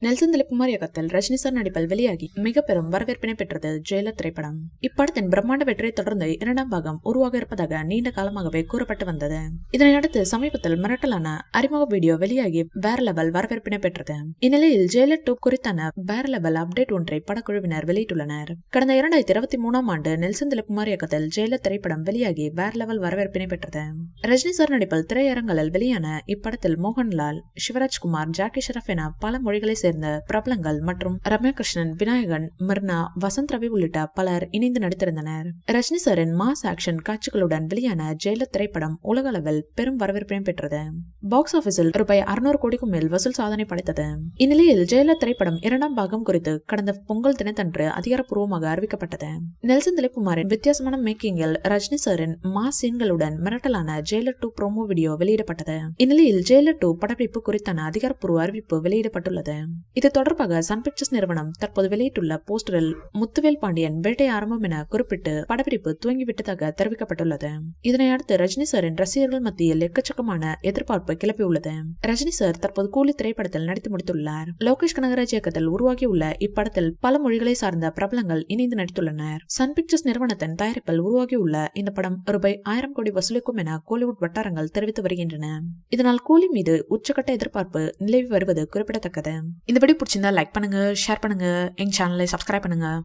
Nelson Dilipkumar இயக்கத்தில் Rajini sir நடிப்பில் வெளியாகி மிக பெரும் வரவேற்பினை பெற்றது ஜெயிலர் திரைப்படம். இப்படத்தின் பிரம்மாண்ட வெற்றியை தொடர்ந்து இரண்டாம் பாகம் உருவாக இருப்பதாக நீண்ட காலமாகவே கூறப்பட்டு வந்தது. இதனையடுத்து சமீபத்தில் மிரட்டலான அறிமுக வீடியோ வெளியாகி வேற லெவல் வரவேற்பினை பெற்றது. இந்நிலையில் ஜெயிலர் 2 குறித்தான வேற லெவல் அப்டேட் ஒன்றை படக்குழுவினர் வெளியிட்டுள்ளனர். கடந்த 2023 ஆண்டு நெல்சன் திலீப்குமார் இயக்கத்தில் ஜெயிலர் திரைப்படம் வெளியாகி வேற லெவல் வரவேற்பினை பெற்றது. ரஜினி சார் நடிப்பில் திரையரங்களில் வெளியான இப்படத்தில் மோகன்லால், சிவராஜ்குமார், ஜாக்கி ஷெராப் என பல மொழிகளை சேர்ந்த பிரபலங்கள் மற்றும் ரம்யா கிருஷ்ணன், விநாயகன், மிர்னா, வசந்த் ரவி உள்ளிட்ட பலர் இணைந்து நடித்திருந்தனர். ரஜினி சாரின் மாஸ் ஆக்ஷன் காட்சிகளுடன் வெளியான ஜெயிலர் திரைப்படம் உலக அளவில் பெரும் வரவேற்பினை பெற்றது. பாக்ஸ் ஆபீஸில் ரூபாய் 600 கோடிக்கும் மேல் வசூல் சாதனை படைத்தது. இந்நிலையில் ஜெயிலர் திரைப்படம் இரண்டாம் பாகம் குறித்து கடந்த பொங்கல் தினத்தன்று அதிகாரப்பூர்வமாக அறிவிக்கப்பட்டது. நெல்சன் திலீப்குமாரின் வித்தியாசமான மேக்கிங்கில் ரஜினி சாரின் மாஸ் சீன்களுடன் மிரட்டலான ஜெயிலர் 2 ப்ரோமோ வீடியோ வெளியிடப்பட்டது. இந்நிலையில் ஜெயிலர் 2 படப்பிடிப்பு குறித்தான அதிகாரப்பூர்வ அறிவிப்பு வெளியிடப்பட்டுள்ளது. இது தொடர்பாக சன் பிக்சர்ஸ் நிறுவனம் தற்போது வெளியிட்டுள்ள போஸ்டரில் முத்துவேல் பாண்டியன் வேட்டை ஆரம்பம் என குறிப்பிட்டு படப்பிடிப்பு துவங்கிவிட்டதாக தெரிவிக்கப்பட்டுள்ளது. இதனையடுத்து ரஜினி சாரின் ரசிகர்கள் மத்தியில் எக்கச்சக்கமான எதிர்பார்ப்பு கிளப்பியுள்ளது. ரஜினி சார் தற்போது கூலி திரைப்படத்தில் நடித்து முடித்துள்ளார். லோகேஷ் கனகராஜ் இயக்கத்தில் உருவாகியுள்ள இப்படத்தில் பல மொழிகளை சார்ந்த பிரபலங்கள் இணைந்து நடித்துள்ளனர். சன் பிக்சர்ஸ் நிறுவனத்தின் தயாரிப்பில் உருவாகியுள்ள இந்த படம் ரூபாய் 1000 கோடி வசூலிக்கும் என கோலிவுட் வட்டாரங்கள் தெரிவித்து வருகின்றன. இதனால் கூலி மீது உச்சக்கட்ட எதிர்பார்ப்பு நிலவி வருவது குறிப்பிடத்தக்கது. இந்த வீடியோ பிடிச்சிருந்தா லைக் பண்ணுங்க, ஷேர் பண்ணுங்க, எங்க சேனலை சப்ஸ்கிரைப் பண்ணுங்க.